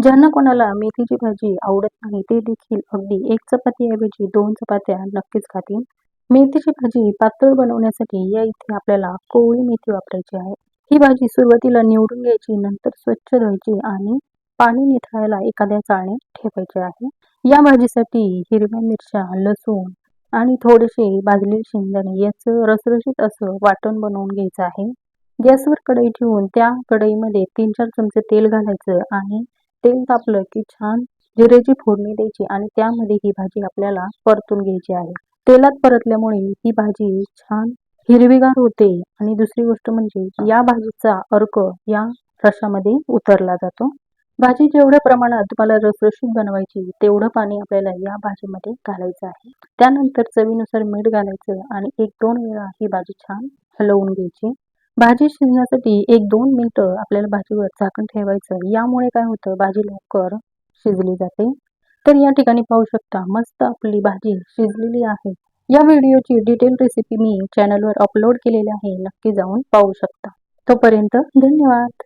ज्यांना कोणाला मेथीची भाजी आवडत नाही ते देखील अगदी 1 चपातीऐवजी 2 चपात्या नक्कीच खातील. मेथीची भाजी पातळ बनवण्यासाठी या इथे आपल्याला कोवळी मेथी वापरायची आहे. ही भाजी सुरुवातीला निवडून घ्यायची, नंतर स्वच्छ धुवायची आणि पाणी निथळायला एखाद्या चाळणीत ठेवायचे आहे. या भाजीसाठी हिरव्या मिरच्या, लसूण आणि थोडेसे भाजलेले शेंगदाणे याचं रसरशीत असं वाटण बनवून घ्यायचं आहे. गॅसवर कढई ठेवून त्या कढईमध्ये 3-4 चमचे तेल घालायचं आणि तेल तापलं की छान जिऱ्याची फोडणी द्यायची आणि त्यामध्ये ही भाजी आपल्याला परतून घ्यायची आहे. तेलात परतल्यामुळे ही भाजी छान हिरवीगार होते आणि दुसरी गोष्ट म्हणजे या भाजीचा अर्क या रश्श्यामध्ये उतरला जातो. भाजी जेवढ्या प्रमाणात तुम्हाला रसरशीत बनवायची तेवढं पाणी आपल्याला या भाजीमध्ये घालायचं आहे. त्यानंतर चवीनुसार मीठ घालायचं आणि 1-2 वेळा ही भाजी छान हलवून घ्यायची. भाजी शिजण्यासाठी 1-2 मिनिटं आपल्याला भाजीवर झाकण ठेवायचं. यामुळे काय होतं, भाजी लवकर शिजली जाते. तर या ठिकाणी पाहू शकता मस्त आपली भाजी शिजलेली आहे. या व्हिडिओची डिटेल रेसिपी मी चॅनलवर अपलोड केलेली आहे. नक्की जाऊन पाहू शकता. तोपर्यंत धन्यवाद.